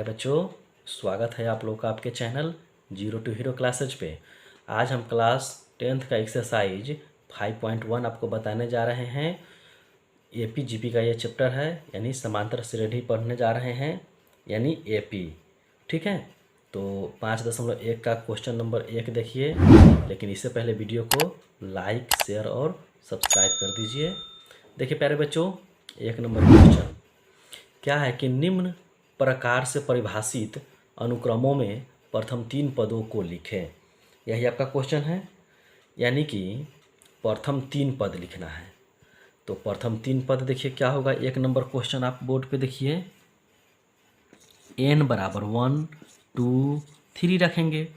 बच्चों, स्वागत है आप लोग का आपके channel zero to hero classes पे। आज हम क्लास 10th का एक्सरसाइज 5.1 आपको बताने जा रहे हैं। एपी जीपी का ये चैप्टर है, यानी समांतर श्रेणी पढ़ने जा रहे हैं, यानी एपी। ठीक है, तो 5.1 का क्वेश्चन नंबर 1 देखिए। लेकिन इससे पहले वीडियो को लाइक, शेयर और सब्सक्राइब कर दीजिए। देखिए प्यारे बच्चों, 1 नंबर क्वेश्चन क्या है कि निम्न प्रकार से परिभाषित अनुक्रमों में प्रथम 3 पदों को लिखें। यही आपका क्वेश्चन है, यानी कि प्रथम 3 पद लिखना है। तो प्रथम 3 पद देखिए क्या होगा। 1 नंबर क्वेश्चन आप बोर्ड पे देखिए, n बराबर 1 2 3 रखेंगे।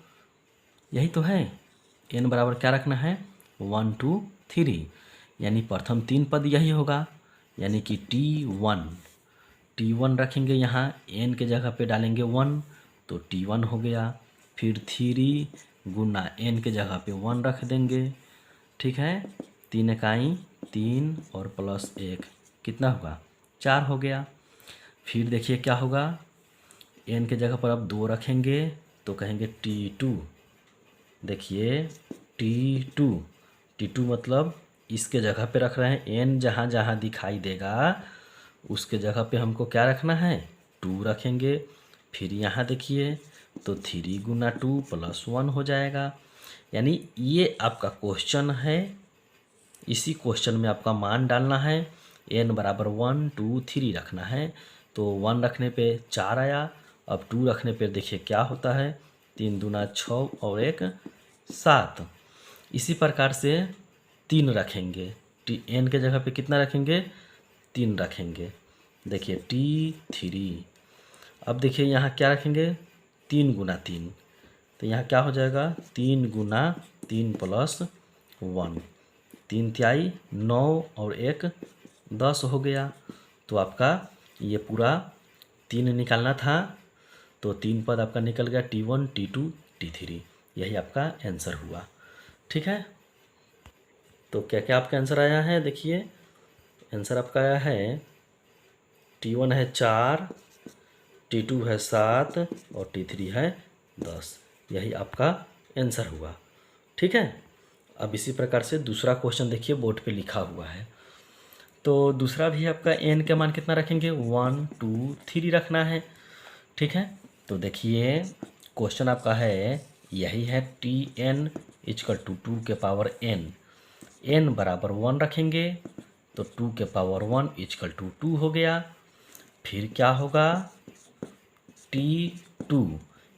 यही तो है, n बराबर क्या रखना है 1 2 3, यानी प्रथम 3 पद यही होगा, यानी कि T1 रखेंगे। यहाँ n के जगह पे डालेंगे 1 तो T1 हो गया। फिर 3 गुना n के जगह पे 1 रख देंगे। ठीक है, 3 इकाई 3 और प्लस 1 कितना होगा 4 हो गया। फिर देखिए क्या होगा, n के जगह पर अब 2 रखेंगे तो कहेंगे T2। देखिए T2 मतलब इसके जगह पे रख रहे हैं, n जहाँ जहाँ दिखाई देगा उसके जगह पे हमको क्या रखना है 2 रखेंगे। फिर यहाँ देखिए तो 3 गुना 2 प्लस 1 हो जाएगा। यानी ये आपका क्वेश्चन है, इसी क्वेश्चन में आपका मान डालना है। n बराबर 1 2 3 रखना है, तो 1 रखने पे 4 आया। अब 2 रखने पे देखिए क्या होता है, 3 दूना 6 और 1 7। इसी प्रकार से 3 रखेंगे, n के जगह पे कितना रखेंगे 3 रखेंगे। देखिए T3। अब देखिए यहाँ क्या रखेंगे 3 गुना 3, तो यहाँ क्या हो जाएगा 3 गुना 3 प्लस 1, 3 तिहाई 9 और 1 10 हो गया। तो आपका ये पूरा 3 निकालना था, तो 3 पद आपका निकल गया T1 T2 T3। यही आपका आंसर हुआ। ठीक है, तो क्या क्या आपका आंसर आया है। देखिए आंसर आपका आया है T1 है 4, T2 है 7 और T3 है 10। यही आपका आंसर हुआ। ठीक है, अब इसी प्रकार से दूसरा क्वेश्चन देखिए बोर्ड पे लिखा हुआ है। तो दूसरा भी आपका n का मान कितना रखेंगे 1 2 3 रखना है। ठीक है, तो देखिए क्वेश्चन आपका है यही है, Tn इक्वल टू 2 के पावर n बराबर 1 रखेंगे तो 2 के पावर 1 इक्वल टू 2 हो गया। फिर क्या होगा T2,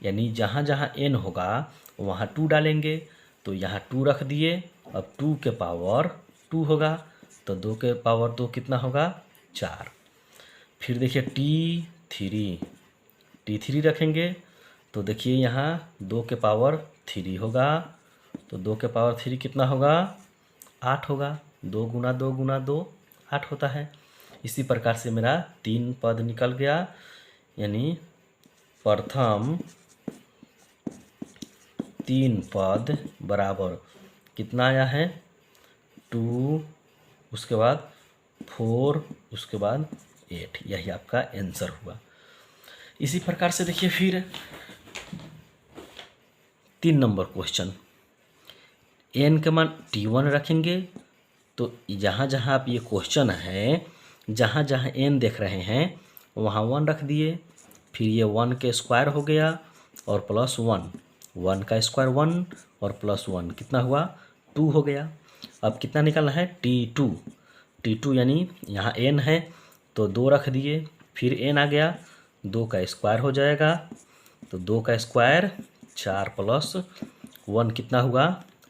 यानी जहाँ जहाँ n होगा वहाँ 2 डालेंगे, तो यहाँ 2 रख दिए। अब 2 के पावर 2 होगा तो 2 के पावर 2 कितना होगा 4। फिर देखिए T3 रखेंगे, तो देखिए यहाँ 2 के पावर 3 होगा, तो 2 के पावर 3 कितना होगा 8 होगा। 2 गुना 2 गुना 2 8 होता है। इसी प्रकार से मेरा 3 पद निकल गया, यानी प्रथम 3 पद बराबर कितना आया है 2, उसके बाद 4, उसके बाद 8। यही आपका आंसर हुआ। इसी प्रकार से देखिए फिर 3 नंबर क्वेश्चन, n का मान T1 रखेंगे, तो जहाँ जहाँ आप ये क्वेश्चन है जहाँ जहाँ n देख रहे हैं वहाँ 1 रख दिए। फिर ये 1 के स्क्वायर हो गया और प्लस 1 का स्क्वायर 1 और प्लस 1 कितना हुआ 2 हो गया। अब कितना निकालना है T2 यानी यहाँ n है तो 2 रख दिए। फिर n आ गया, 2 का स्क्वायर हो जाएगा, तो 2 का स्क्वायर 4 प्लस 1 कितना हुआ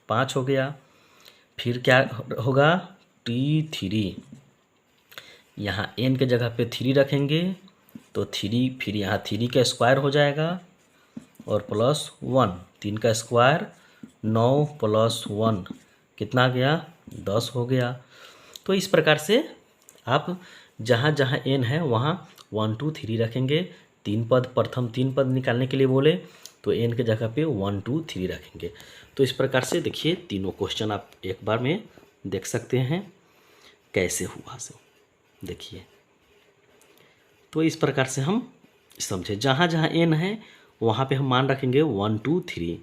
5 हो गया। फिर क्या होगा T3, यहाँ n के जगह पे 3 रखेंगे तो 3, फिर यहाँ 3 का स्क्वायर हो जाएगा और प्लस 1, 3 का स्क्वायर 9 प्लस 1 कितना आ गया 10 हो गया। तो इस प्रकार से आप जहाँ जहाँ n है वहाँ 1 2 3 रखेंगे। 3 पद प्रथम 3 पद निकालने के लिए बोले तो n के जगह पे 1 2 3 रखेंगे। तो इस प्रकार से देखिए तीनों क्वेश्चन आप एक बार में देख सकते हैं कैसे हुआ। से देखिए, तो इस प्रकार से हम समझे। जहाँ जहाँ एन है वहाँ पे हम मान रखेंगे 1 2 3।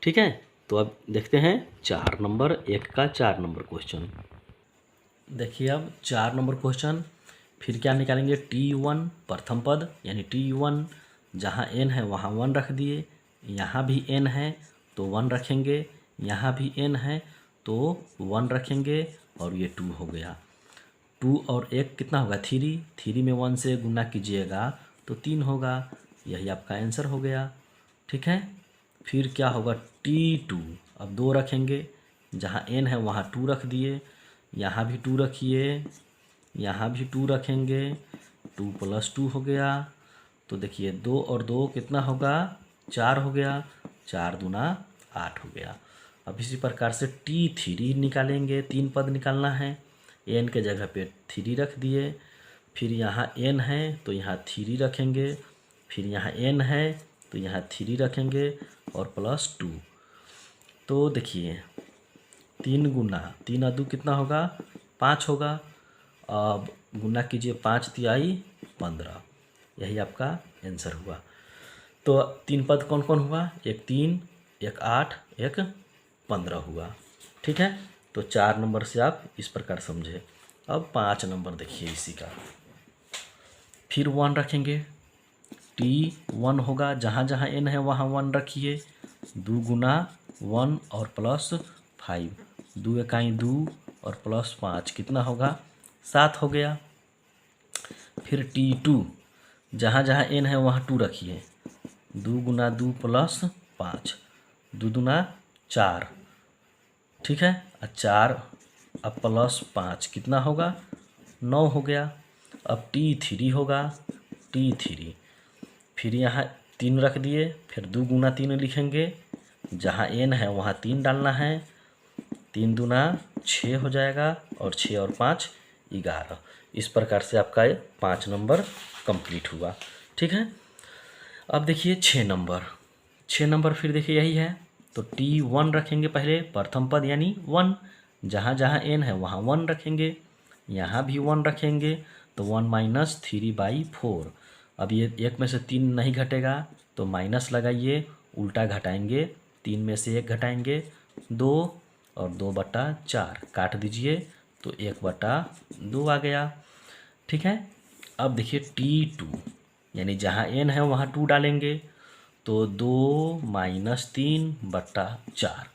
ठीक है, तो अब देखते हैं 4 नंबर, एक का 4 नंबर क्वेश्चन। देखिए अब 4 नंबर क्वेश्चन, फिर क्या निकालेंगे, T1 प्रथम पद यानी T1, जहाँ n है वहाँ 1 रख दिए, यहाँ भी n है तो 1 रखेंगे, यहाँ भी n है तो 1 रखेंगे, और ये 2 हो गया। 2 और 1 कितना होगा, 3। 3 में 1 से गुना कीजिएगा तो 3 होगा, यही आपका आंसर हो गया। ठीक है, फिर क्या होगा, T2, अब 2 रखेंगे, जहाँ n है वहाँ 2 रख दिए, यहाँ भी 2 रखिए, यहाँ भी 2 रखेंगे, 2 + 2 हो गया। तो देखिए 2 और 2 कितना होगा, 4 हो गया, 4 दूना 8 हो गया। अब इसी प्रकार से T3 निकालेंगे, 3 पद निकालना है, n के जगह पे 3 रख दिए, फिर यहाँ n है तो यहाँ 3 रखेंगे, फिर यहाँ n है तो यहाँ 3 रखेंगे, और +2। तो देखिए 3 गुना 3 और 2 कितना होगा, 5 होगा। अब गुना कीजिए, 5 तिहाई 15, यही आपका आंसर हुआ। तो 3 पद कौन कौन हुआ, एक 3, एक 8, एक 15 हुआ। ठीक है, तो 4 नंबर से आप इस प्रकार समझे। अब 5 नंबर देखिए इसी का, फिर 1 रखेंगे, T1 होगा, जहाँ जहाँ n है वहाँ 1 रखिए, 2 गुना 1 और +5, 2 इकाई 2 और +5 कितना होगा, 7 हो गया। फिर T2, जहाँ जहाँ n है वहाँ 2 रखिए, 2 गुना 2 +5, 2 दूना 4। ठीक है, 4 अब +5 कितना होगा, 9 हो गया। अब T3 होगा, T3 फिर यहाँ 3 रख दिए, फिर 2 गुना 3 लिखेंगे, जहाँ n है वहाँ 3 डालना है, 3 दूना 6 हो जाएगा, और 6 और 5 11। इस प्रकार से आपका 5 नंबर कंप्लीट हुआ। ठीक है, अब देखिए 6 नंबर, 6 नंबर फिर देखिए यही है, तो T1 रखेंगे पहले, प्रथम पद यानी 1, जहाँ जहाँ n है वहाँ 1 रखेंगे, यहाँ भी 1 रखेंगे, तो 1 - 3/4। अब ये 1 में से 3 नहीं घटेगा तो माइनस लगाइए, उल्टा घटाएंगे, 3 में से 1 घटाएंगे 2, और 2/4 काट दीजिए तो 1/2 आ गया। ठीक है, अब देखिए T2 यानी जहाँ n है वहाँ 2 डालेंगे, तो 2 - 3/4,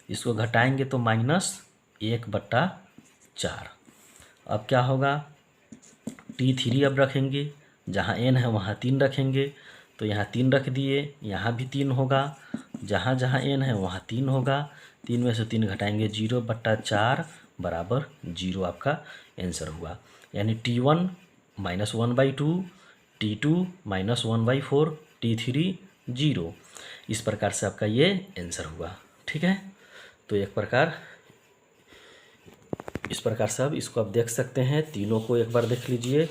इसको घटाएंगे तो -1/4। अब क्या होगा, T3 अब रखेंगे, जहाँ n है वहाँ 3 रखेंगे, तो यहाँ 3 रख दिए, यहाँ भी 3 होगा, जहाँ जहाँ n है वहाँ 3 होगा, 3 में से 3 घटाएंगे 0/4 बराबर 0, आपका आंसर हुआ। यानी T1 -1/2, T2 -1/4, T3 0। इस प्रकार से आपका ये आंसर हुआ। ठीक है, तो इस प्रकार से अब इसको आप देख सकते हैं, तीनों को एक बार देख लीजिए।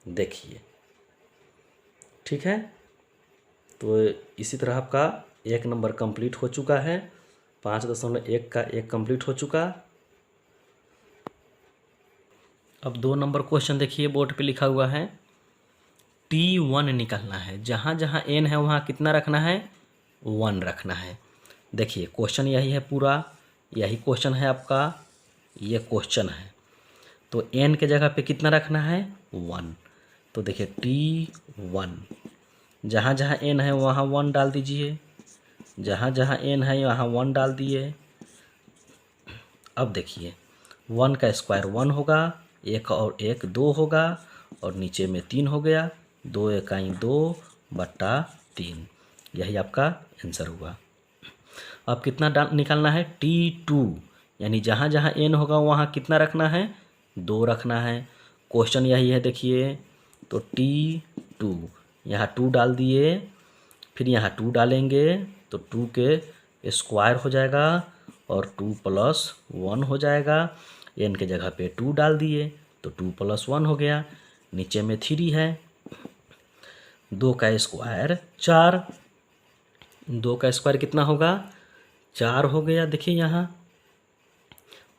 देखिए, ठीक है, तो इसी तरह आपका 1 नंबर कंप्लीट हो चुका है, 5.1 का 1 कंप्लीट हो चुका। अब 2 नंबर क्वेश्चन देखिए, बोर्ड पे लिखा हुआ है, T1 निकालना है, जहाँ जहाँ n है वहाँ कितना रखना है, 1 रखना है। देखिए क्वेश्चन यही है, पूरा यही क्वेश्चन है आपका, ये क्वेश्चन है, तो n के जगह पे कितना रखना है, 1। तो देखिए T1, जहाँ जहाँ n है वहाँ 1 डाल दीजिए, जहाँ जहाँ n है वहाँ 1 डाल दिए। अब देखिए 1 का स्क्वायर 1 होगा, 1 और 1 2 होगा, और नीचे में 3 हो गया, 2 इकाई 2/3, यही आपका आंसर हुआ। अब कितना निकालना है, T2 यानी जहाँ जहाँ n होगा वहाँ कितना रखना है, 2 रखना है। क्वेश्चन यही है, देखिए, तो T2 यहाँ 2 डाल दिए, फिर यहाँ 2 डालेंगे तो 2 के स्क्वायर हो जाएगा, और 2 + 1 हो जाएगा। n के जगह पे 2 डाल दिए तो 2 + 1 हो गया, नीचे में 3 है, 2 का स्क्वायर 4, 2 का स्क्वायर कितना होगा, 4 हो गया। देखिए यहाँ,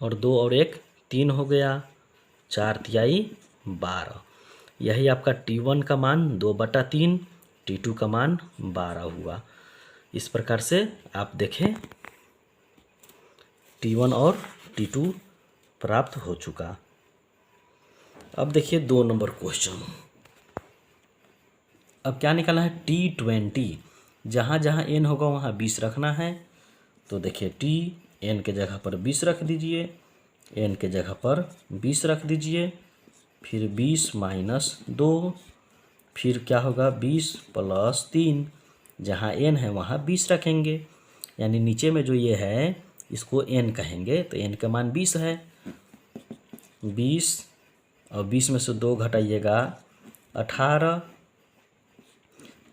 और 2 और 1 3 हो गया, 4 तिहाई 12। यही आपका T1 का मान 2/3, T2 का मान 12 हुआ। इस प्रकार से आप देखें T1 और T2 प्राप्त हो चुका। अब देखिए 2 नंबर क्वेश्चन। अब क्या निकालना है, T20। जहाँ जहाँ n होगा वहाँ 20 रखना है। तो देखिए n के जगह पर 20 रख दीजिए, n के जगह पर 20 रख दीजिए, फिर 20 - 2, फिर क्या होगा 20 + 3। जहाँ n है वहाँ 20 रखेंगे, यानी नीचे में जो ये है इसको n कहेंगे, तो n का मान 20 है। 20 और 20 में से 2 घटाइएगा 18,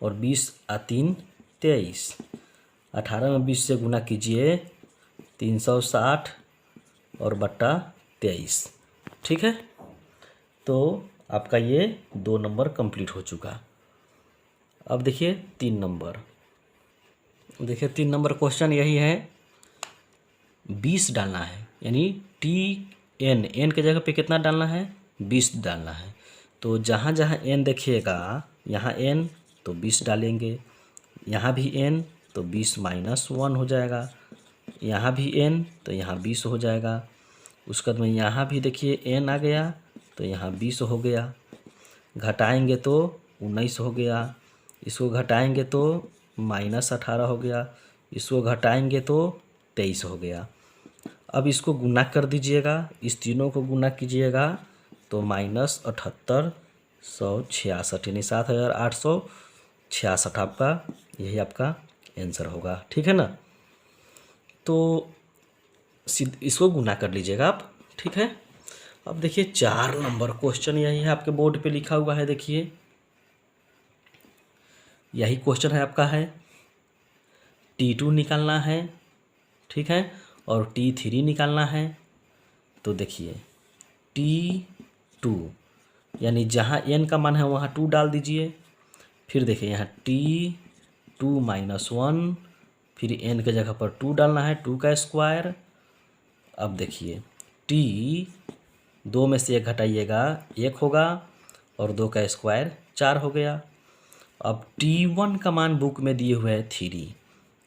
और 20 × 3 = 23। 18 में 20 से गुना कीजिए 360 और बट्टा 23। ठीक है, तो आपका ये 2 नंबर कंप्लीट हो चुका। अब देखिए 3 नंबर। देखिए 3 नंबर क्वेश्चन यही है, 20 डालना है, यानी n के जगह पे कितना डालना है, 20 डालना है। तो जहाँ जहाँ n देखिएगा, यहाँ n तो 20 डालेंगे, यहाँ भी n तो 20 - 1 हो जाएगा, यहाँ भी n तो यहाँ 20 हो जाएगा। उसके बाद में यहाँ भी देखिए n आ गया तो यहाँ 20 हो गया। घटाएंगे तो 19 हो गया, इसको घटाएंगे तो -18 हो गया, इसको घटाएंगे तो 23 हो गया। अब इसको गुना कर दीजिएगा, इस तीनों को गुना कीजिएगा तो -78,166 यानी 7,866 आपका, यही आपका आंसर होगा। ठीक है ना, तो इसको गुना कर लीजिएगा आप। ठीक है, अब देखिए 4 नंबर क्वेश्चन यही है, आपके बोर्ड पे लिखा हुआ है। देखिए यही क्वेश्चन है आपका, है T2 निकालना है, ठीक है, और T3 निकालना है। तो देखिए T2 यानी जहाँ n का मान है वहाँ 2 डाल दीजिए। फिर देखिए यहाँ T2 - 1, फिर n के जगह पर 2 डालना है, 2 का स्क्वायर। अब देखिए T2 में से 1 घटाइएगा 1 होगा, और 2 का स्क्वायर 4 हो गया। अब T1 का मान बुक में दिए हुए है 3,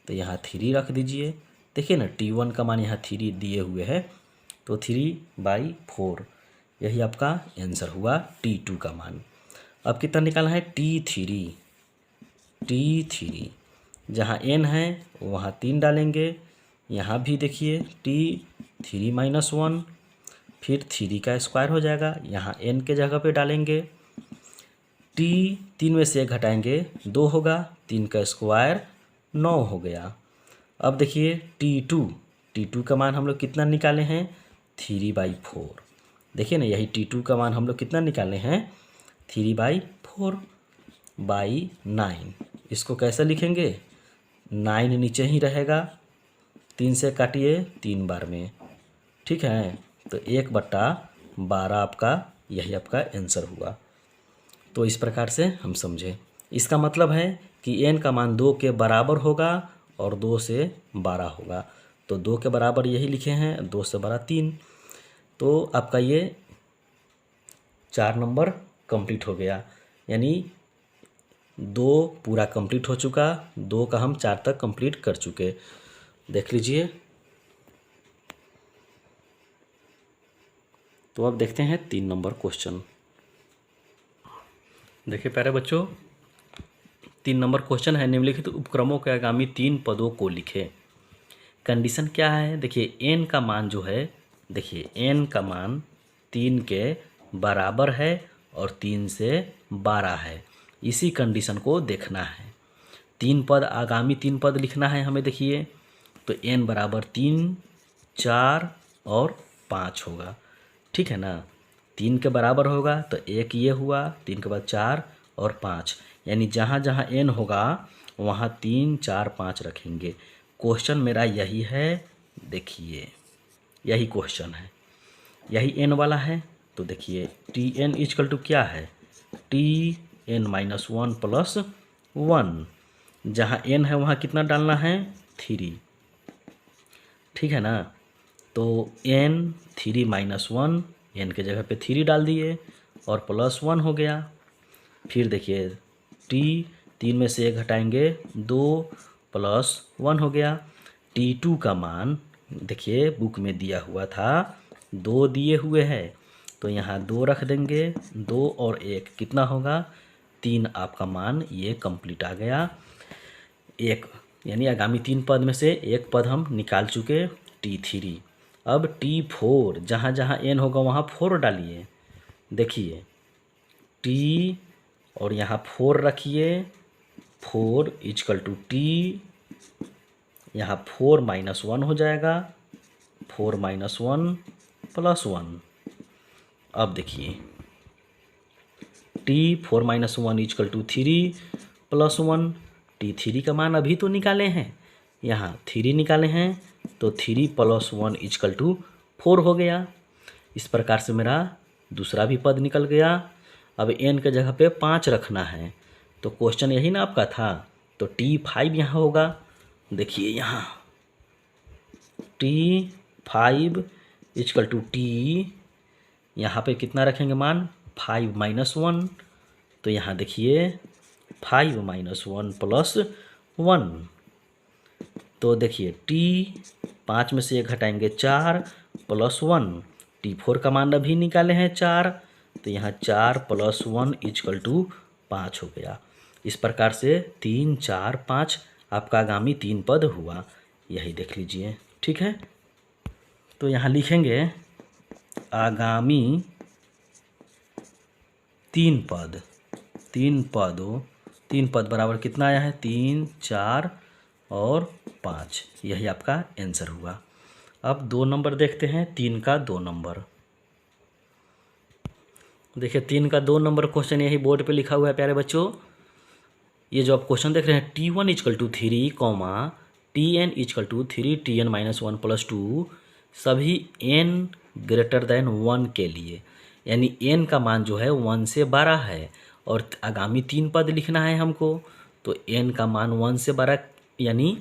तो यहाँ 3 रख दीजिए। देखिए ना T1 का मान यहाँ 3 दिए हुए है, तो 3/4 यही आपका आंसर हुआ T2 का मान। अब कितना निकालना है, T3 जहाँ n है वहाँ 3 डालेंगे, यहाँ भी देखिए T3 - 1, फिर 3 का स्क्वायर हो जाएगा, यहाँ n के जगह पे डालेंगे। T3 में से 1 घटाएंगे 2 होगा, 3 का स्क्वायर 9 हो गया। अब देखिए T2 का मान हम लोग कितना निकाले हैं, 3/4। देखिए ना यही T2 का मान हम लोग कितना निकाले हैं, 3/4/9। इसको कैसे लिखेंगे, 9 नीचे ही रहेगा, 3 से काटिए 3 बार में। ठीक है, तो 1/12 आपका, यही आपका आंसर हुआ। तो इस प्रकार से हम समझे। इसका मतलब है कि n का मान 2 के बराबर होगा और 2 से बड़ा होगा। तो 2 के बराबर यही लिखे हैं, 2 से बड़ा 3। तो आपका ये 4 नंबर कंप्लीट हो गया, यानी 2 पूरा कंप्लीट हो चुका, 2 का हम 4 तक कंप्लीट कर चुके। देख लीजिए। तो अब देखते हैं 3 नंबर क्वेश्चन। देखिए प्यारे बच्चों, 3 नंबर क्वेश्चन है, निम्नलिखित उपक्रमों के आगामी 3 पदों को लिखें। कंडीशन क्या है, देखिए n का मान जो है, देखिए n का मान 3 के बराबर है और 3 से बड़ा है, इसी कंडीशन को देखना है। 3 पद, आगामी 3 पद लिखना है हमें। देखिए तो n बराबर 3, 4 और 5 होगा। ठीक है ना, 3 के बराबर होगा तो 1 ये हुआ, 3 के बाद 4 और 5, यानी जहाँ जहाँ n होगा वहाँ 3, 4, 5 रखेंगे। क्वेश्चन मेरा यही है, देखिए यही क्वेश्चन है, यही n वाला है। तो देखिए Tn = क्या है, Tn - 1 + 1। जहाँ n है वहाँ कितना डालना है, 3। ठीक है ना, तो n 3 - 1, n के जगह पे 3 डाल दिए, और प्लस 1 हो गया। फिर देखिए टी, 3 में से 1 घटाएंगे 2 प्लस 1 हो गया। T2 का मान देखिए बुक में दिया हुआ था 2 दिए हुए है, तो यहाँ 2 रख देंगे। 2 और 1 कितना होगा 3। आपका मान ये कंप्लीट आ गया। एक यानी आगामी 3 पद में से एक पद हम निकाल चुके T3। अब T4 जहाँ जहाँ n होगा वहाँ 4 डालिए। देखिए T और यहाँ 4 रखिए, 4 इजकल टू T, यहाँ 4 माइनस 1 हो जाएगा, 4 माइनस 1 प्लस 1। अब देखिए T 4 minus 1 is equal to 3 plus 1। T3 का मान अभी तो निकाले हैं, यहाँ 3 निकाले हैं, तो 3 प्लस 1 इजकल टू 4 हो गया। इस प्रकार से मेरा दूसरा भी पद निकल गया। अब n के जगह पे 5 रखना है, तो क्वेश्चन यही ना आपका था, तो T5 यहाँ होगा। देखिए यहाँ T5 इजकल टू T, यहाँ पे कितना रखेंगे मान 5 माइनस 1, तो यहाँ देखिए 5 माइनस 1 प्लस 1। तो देखिए T5 में से 1 घटाएंगे 4 प्लस 1। T4 का मान अभी निकाले हैं 4, तो यहाँ 4 प्लस 1 इजकल टू 5 हो गया। इस प्रकार से 3 4 5 आपका आगामी 3 पद हुआ, यही देख लीजिए। ठीक है, तो यहाँ लिखेंगे आगामी 3 पद। 3 पद बराबर कितना आया है 3 4 और 5, यही आपका आंसर हुआ। अब 2 नंबर देखते हैं, 3 का 2 नंबर। देखिए 3 का 2 नंबर क्वेश्चन यही बोर्ड पे लिखा हुआ है प्यारे बच्चों। ये जो आप क्वेश्चन देख रहे हैं T1 is equal to 3 comma Tn is equal to 3 Tn minus 1 plus 2 सभी n ग्रेटर देन 1 के लिए, यानी n का मान जो है 1 से बड़ा है और आगामी 3 पद लिखना है हमको, तो n का मान 1 से बड़ा यानी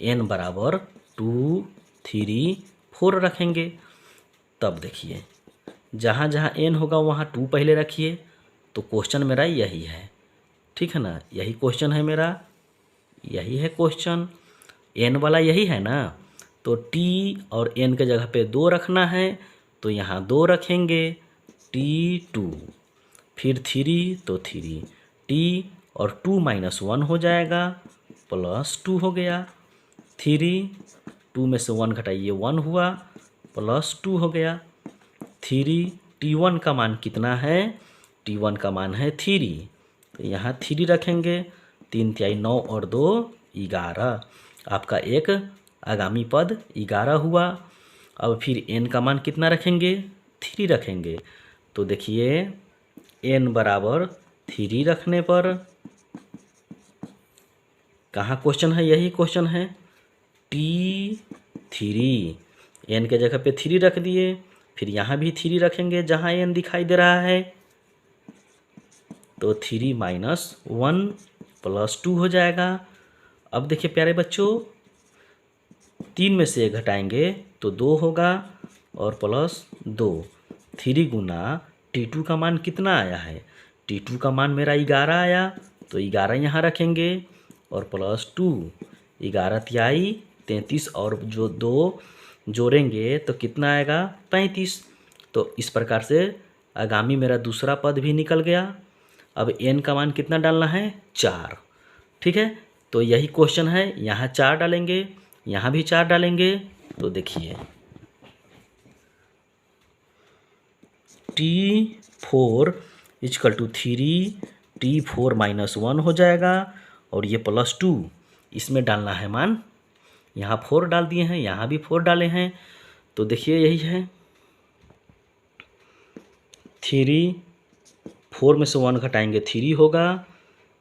n बराबर 2 3 4 रखेंगे। तब देखिए जहाँ जहाँ n होगा वहाँ 2 पहले रखिए, तो क्वेश्चन मेरा यही है। ठीक है ना, यही क्वेश्चन है मेरा, यही है क्वेश्चन, n वाला यही है ना। तो t और n के जगह पे 2 रखना है, तो यहाँ 2 रखेंगे T2, फिर 3 तो 3 t और 2 माइनस 1 हो जाएगा प्लस 2 हो गया। 3 2 में से 1 घटाइए 1 हुआ प्लस 2 हो गया। 3 T1 का मान कितना है, T1 का मान है 3, तो यहाँ 3 रखेंगे। 3 तिहाई 9 और 2 11, आपका एक आगामी पद 11 हुआ। अब फिर n का मान कितना रखेंगे 3 रखेंगे, तो देखिए n बराबर 3 रखने पर कहाँ क्वेश्चन है, यही क्वेश्चन है T3, n के जगह पे 3 रख दिए, फिर यहाँ भी 3 रखेंगे जहाँ n दिखाई दे रहा है, तो 3 माइनस 1 प्लस 2 हो जाएगा। अब देखिए प्यारे बच्चों 3 में से 1 घटाएंगे तो 2 होगा और प्लस 2। 3 गुना T2 का मान कितना आया है, T2 का मान मेरा 11 आया, तो 11 यहाँ रखेंगे और प्लस 2। 11 तिहाई 33 और जो 2 जोड़ेंगे तो कितना आएगा 35। तो इस प्रकार से आगामी मेरा दूसरा पद भी निकल गया। अब n का मान कितना डालना है 4। ठीक है, तो यही क्वेश्चन है, यहाँ 4 डालेंगे, यहाँ भी 4 डालेंगे, तो देखिए T4 is equal to 3 T4 minus 1 हो जाएगा और ये प्लस 2, इसमें डालना है मान, यहाँ 4 डाल दिए हैं, यहाँ भी 4 डाले हैं, तो देखिए यही है 3 4 में से 1 घटाएंगे 3 होगा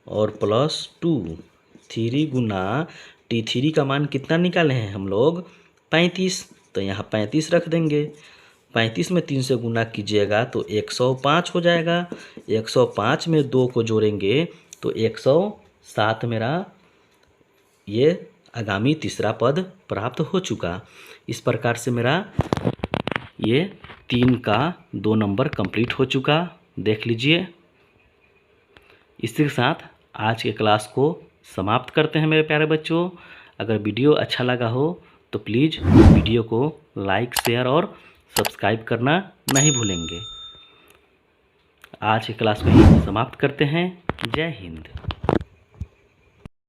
और प्लस 2। 3 गुना T3 का मान कितना निकाले हैं हम लोग 35, तो यहाँ 35 रख देंगे। 35 में 3 से गुना कीजिएगा तो 105 हो जाएगा। 105 में 2 को जोड़ेंगे तो 107 मेरा ये आगामी तीसरा पद प्राप्त हो चुका। इस प्रकार से मेरा ये 3 का 2 नंबर कंप्लीट हो चुका। देख लीजिए। इसी के साथ आज के क्लास को समाप्त करते हैं मेरे प्यारे बच्चों। अगर वीडियो अच्छा लगा हो तो प्लीज़ वीडियो को लाइक, शेयर और सब्सक्राइब करना नहीं भूलेंगे। आज की क्लास को ही समाप्त करते हैं। जय हिंद।